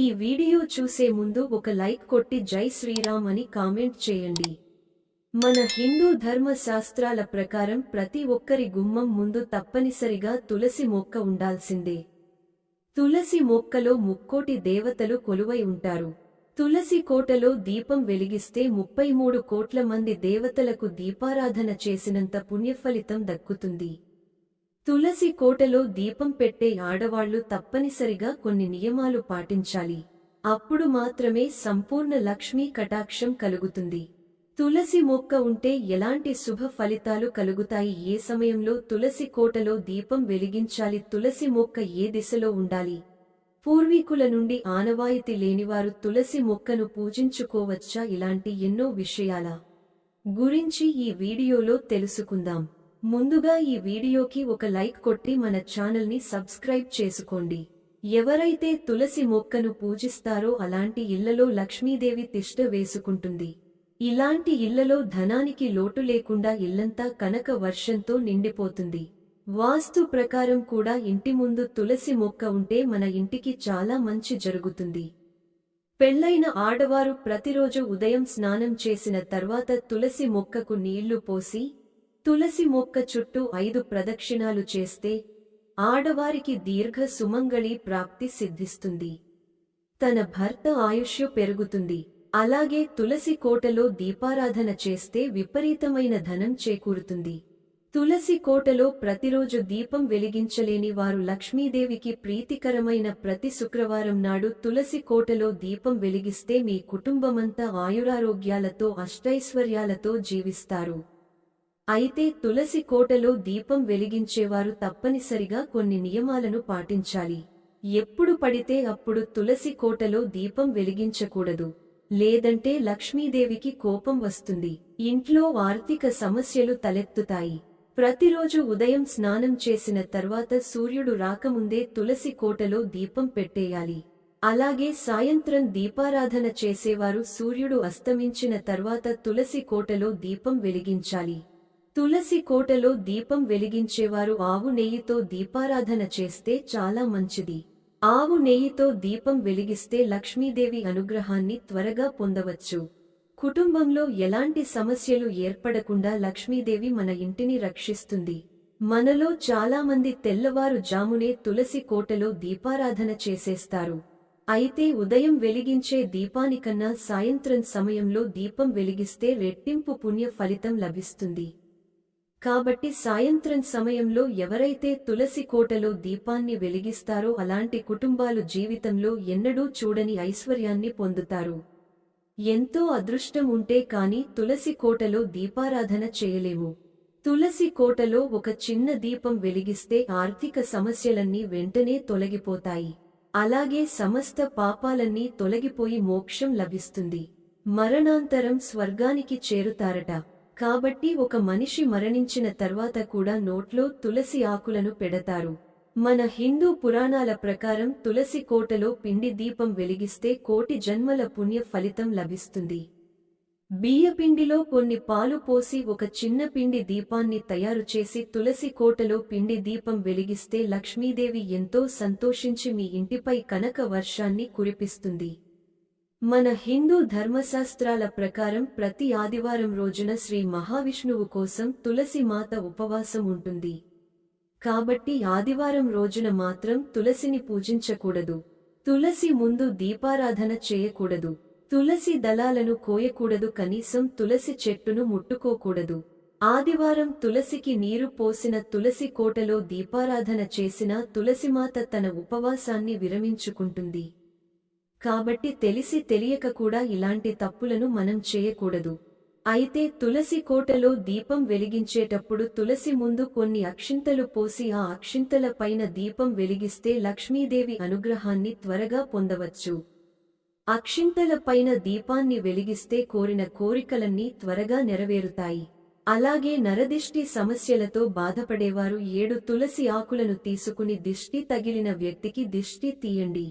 ఈ వీడియో చూసే ముందు ఒక లైక్ కొట్టి జై శ్రీరామ్ అని కామెంట్ చేయండి. మన హిందూ ధర్మ శాస్త్రాల ప్రకారం ప్రతి ఒక్కరి గుమ్మం ముందు తప్పనిసరిగా తులసి మొక్క ఉండాల్సిందే. తులసి మొక్కలో ముక్కోటి దేవతలు కొలువై ఉంటారు. తులసి కోటలో దీపం వెలిగిస్తే 33 కోట్ల మంది దేవతలకు దీపారాధన చేసినంత పుణ్యఫలితం దక్కుతుంది. తులసి కోటలో దీపం పెట్టే ఆడవాళ్లు తప్పనిసరిగా కొన్ని నియమాలు పాటించాలి. అప్పుడు మాత్రమే సంపూర్ణ లక్ష్మీ కటాక్షం కలుగుతుంది. తులసి మొక్క ఉంటే ఎలాంటి శుభ ఫలితాలు కలుగుతాయి? ఏ సమయంలో తులసి కోటలో దీపం వెలిగించాలి? తులసి మొక్క ఏ దిశలో ఉండాలి? పూర్వీకుల నుండి ఆనవాయితీ లేనివారు తులసి మొక్కను పూజించుకోవచ్చా? ఇలాంటి ఎన్నో విషయాల గురించి ఈ వీడియోలో తెలుసుకుందాం. ముందుగా ఈ వీడియోకి ఒక లైక్ కొట్టి మన ఛానల్ని సబ్స్క్రైబ్ చేసుకోండి. ఎవరైతే తులసి మొక్కను పూజిస్తారో అలాంటి ఇళ్లలో లక్ష్మీదేవి తిష్ట వేసుకుంటుంది. ఇలాంటి ఇళ్లలో ధనానికి లోటు లేకుండా ఇల్లంతా కనక వర్షంతో నిండిపోతుంది. వాస్తు ప్రకారం కూడా ఇంటి ముందు తులసి మొక్క ఉంటే మన ఇంటికి చాలా మంచి జరుగుతుంది. పెళ్లైన ఆడవారు ప్రతిరోజు ఉదయం స్నానం చేసిన తర్వాత తులసి మొక్కకు నీళ్లు పోసి తులసి మొక్క చుట్టూ 5 ప్రదక్షిణాలు చేస్తే ఆడవారికి దీర్ఘ సుమంగళి ప్రాప్తి సిద్ధిస్తుంది. తన భర్త ఆయుష్యు పెరుగుతుంది. అలాగే తులసి కోటలో దీపారాధన చేస్తే విపరీతమైన ధనం చేకూరుతుంది. తులసి కోటలో ప్రతిరోజు దీపం వెలిగించలేని వారు లక్ష్మీదేవికి ప్రీతికరమైన ప్రతి శుక్రవారం నాడు తులసి కోటలో దీపం వెలిగిస్తే మీ కుటుంబమంతా ఆయురారోగ్యాలతో అష్టైశ్వర్యాలతో జీవిస్తారు. అయితే తులసి కోటలో దీపం వెలిగించేవారు తప్పనిసరిగా కొన్ని నియమాలను పాటించాలి. ఎప్పుడు పడితే అప్పుడు తులసి కోటలో దీపం వెలిగించకూడదు. లేదంటే లక్ష్మీదేవికి కోపం వస్తుంది. ఇంట్లో ఆర్థిక సమస్యలు తలెత్తుతాయి. ప్రతిరోజు ఉదయం స్నానం చేసిన తర్వాత సూర్యుడు రాకముందే తులసి కోటలో దీపం పెట్టేయాలి. అలాగే సాయంత్రం దీపారాధన చేసేవారు సూర్యుడు అస్తమించిన తర్వాత తులసి కోటలో దీపం వెలిగించాలి. తులసి కోటలో దీపం వెలిగించేవారు ఆవు నెయ్యితో దీపారాధన చేస్తే చాలా మంచిది. ఆవు నెయ్యితో దీపం వెలిగిస్తే లక్ష్మీదేవి అనుగ్రహాన్ని త్వరగా పొందవచ్చు. కుటుంబంలో ఎలాంటి సమస్యలు ఏర్పడకుండా లక్ష్మీదేవి మన ఇంటిని రక్షిస్తుంది. మనలో చాలామంది తెల్లవారు జామునే తులసి కోటలో దీపారాధన చేసేస్తారు. అయితే ఉదయం వెలిగించే దీపానికన్నా సాయంత్రం సమయంలో దీపం వెలిగిస్తే రెట్టింపు పుణ్య ఫలితం లభిస్తుంది. కాబట్టి సాయంత్రం సమయంలో ఎవరైతే తులసి కోటలో దీపాన్ని వెలిగిస్తారో అలాంటి కుటుంబాలు జీవితంలో ఎన్నడూ చూడని ఐశ్వర్యాన్ని పొందుతారు. ఎంతో అదృష్టం ఉంటే కాని తులసి కోటలో దీపారాధన చేయలేము. తులసి కోటలో ఒక చిన్న దీపం వెలిగిస్తే ఆర్థిక సమస్యలన్నీ వెంటనే తొలగిపోతాయి. అలాగే సమస్త పాపాలన్నీ తొలగిపోయి మోక్షం లభిస్తుంది. మరణాంతరం స్వర్గానికి చేరుతారట. కాబట్టి ఒక మనిషి మరణించిన తర్వాత కూడా నోట్లో తులసి ఆకులను పెడతారు. మన హిందూ పురాణాల ప్రకారం తులసి కోటలో పిండి దీపం వెలిగిస్తే కోటి జన్మల పుణ్య ఫలితం లభిస్తుంది. బియ్యపిండిలో కొన్ని పాలు పోసి ఒక చిన్న పిండి దీపాన్ని తయారు చేసి తులసి కోటలో పిండి దీపం వెలిగిస్తే లక్ష్మీదేవి ఎంతో సంతోషించి మీ ఇంటిపై కనక వర్షాన్ని కురిపిస్తుంది. మన హిందూ ధర్మశాస్త్రాల ప్రకారం ప్రతి ఆదివారం రోజున శ్రీ మహావిష్ణువు కోసం తులసి మాత ఉపవాసం ఉంటుంది. కాబట్టి ఆదివారం రోజున మాత్రం తులసిని పూజించకూడదు. తులసి ముందు దీపారాధన చేయకూడదు. తులసి దళాలను కోయకూడదు. కనీసం తులసి చెట్టును ముట్టుకోకూడదు. ఆదివారం తులసికి నీరు పోసిన తులసి కోటలో దీపారాధన చేసిన తులసిమాత తన ఉపవాసాన్ని విరమించుకుంటుంది. కాబట్టి తెలిసి తెలియక కూడా ఇలాంటి తప్పులను మనం చేయకూడదు. అయితే తులసి కోటలో దీపం వెలిగించేటప్పుడు తులసి ముందు కొన్ని అక్షింతలు పోసి ఆ అక్షింతల పైన దీపం వెలిగిస్తే లక్ష్మీదేవి అనుగ్రహాన్ని త్వరగా పొందవచ్చు. అక్షింతల పైన దీపాన్ని వెలిగిస్తే కోరిన కోరికలన్నీ త్వరగా నెరవేరుతాయి. అలాగే నరదిష్టి సమస్యలతో బాధపడేవారు 7 తులసి ఆకులను తీసుకుని దిష్టి తగిలిన వ్యక్తికి దిష్టి తీయండి.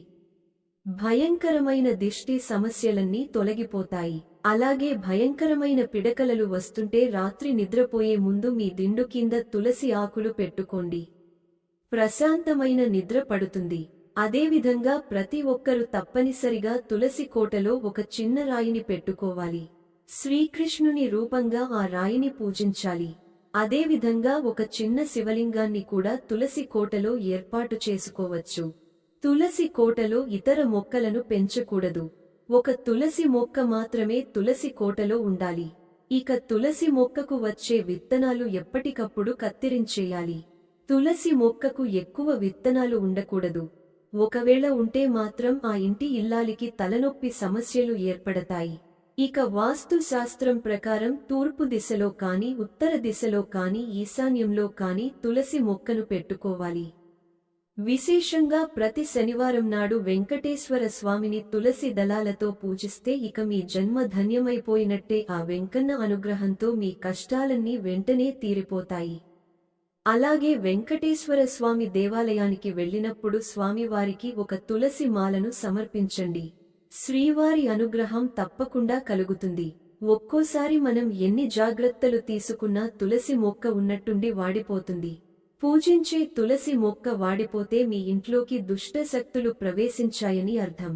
భయంకరమైన దిష్టి సమస్యలన్నీ తొలగిపోతాయి. అలాగే భయంకరమైన పిడకలలు వస్తుంటే రాత్రి నిద్రపోయే ముందు మీ దిండు కింద తులసి ఆకులు పెట్టుకోండి. ప్రశాంతమైన నిద్ర పడుతుంది. అదేవిధంగా ప్రతి ఒక్కరూ తప్పనిసరిగా తులసి కోటలో ఒక చిన్న రాయిని పెట్టుకోవాలి. శ్రీకృష్ణుని రూపంగా ఆ రాయిని పూజించాలి. అదేవిధంగా ఒక చిన్న శివలింగాన్ని కూడా తులసి కోటలో ఏర్పాటు చేసుకోవచ్చు. తులసి కోటలో ఇతర మొక్కలను పెంచకూడదు. ఒక తులసి మొక్క మాత్రమే తులసి కోటలో ఉండాలి. ఇక తులసి మొక్కకు వచ్చే విత్తనాలు ఎప్పటికప్పుడు కత్తిరించేయాలి. తులసి మొక్కకు ఎక్కువ విత్తనాలు ఉండకూడదు. ఒకవేళ ఉంటే మాత్రం ఆ ఇంటి ఇల్లాలికి తలనొప్పి సమస్యలు ఏర్పడతాయి. ఇక వాస్తు శాస్త్రం ప్రకారం తూర్పు దిశలో కాని ఉత్తర దిశలో కాని ఈశాన్యంలో కాని తులసి మొక్కను పెట్టుకోవాలి. విశేషంగా ప్రతి శనివారం నాడు వెంకటేశ్వర స్వామిని తులసి దళాలతో పూజిస్తే ఇక మీ జన్మ ధన్యమైపోయినట్టే. ఆ వెంకన్న అనుగ్రహంతో మీ కష్టాలన్నీ వెంటనే తీరిపోతాయి. అలాగే వెంకటేశ్వర స్వామి దేవాలయానికి వెళ్ళినప్పుడు స్వామివారికి ఒక తులసి మాలను సమర్పించండి. శ్రీవారి అనుగ్రహం తప్పకుండా కలుగుతుంది. ఒక్కోసారి మనం ఎన్ని జాగ్రత్తలు తీసుకున్నా తులసి మొక్క ఉన్నట్టుండి వాడిపోతుంది. పూజించే తులసి మొక్క వాడిపోతే మీ ఇంట్లోకి దుష్ట శక్తులు ప్రవేశించాయని అర్థం.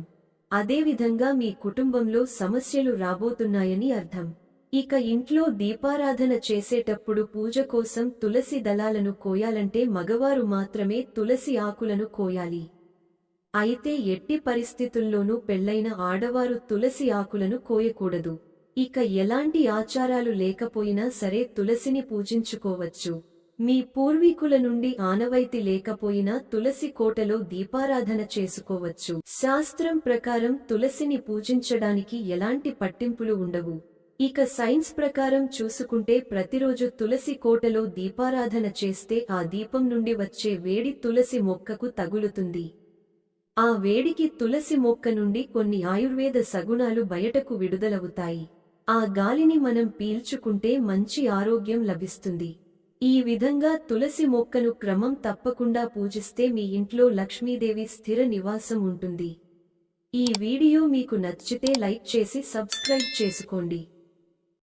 అదేవిధంగా మీ కుటుంబంలో సమస్యలు రాబోతున్నాయని అర్థం. ఇక ఇంట్లో దీపారాధన చేసేటప్పుడు పూజ కోసం తులసి దళాలను కోయాలంటే మగవారు మాత్రమే తులసి ఆకులను కోయాలి. అయితే ఎట్టి పరిస్థితుల్లోనూ పెళ్లైన ఆడవారు తులసి ఆకులను కోయకూడదు. ఇక ఎలాంటి ఆచారాలు లేకపోయినా సరే తులసిని పూజించుకోవచ్చు. మీ పూర్వీకుల నుండి ఆనవాయితీ లేకపోయినా తులసి కోటలో దీపారాధన చేసుకోవచ్చు. శాస్త్రం ప్రకారం తులసిని పూజించడానికి ఎలాంటి పట్టింపులు ఉండవు. ఇక సైన్స్ ప్రకారం చూసుకుంటే ప్రతిరోజు తులసి కోటలో దీపారాధన చేస్తే ఆ దీపం నుండి వచ్చే వేడి తులసి మొక్కకు తగులుతుంది. ఆ వేడికి తులసి మొక్క నుండి కొన్ని ఆయుర్వేద సగుణాలు బయటకు విడుదలవుతాయి. ఆ గాలిని మనం పీల్చుకుంటే మంచి ఆరోగ్యం లభిస్తుంది. ఈ విధంగా తులసి మొక్కను క్రమం తప్పకుండా పూజిస్తే మీ ఇంట్లో లక్ష్మీదేవి స్థిర నివాసం ఉంటుంది. ఈ వీడియో మీకు నచ్చితే లైక్ చేసి సబ్స్క్రైబ్ చేసుకోండి.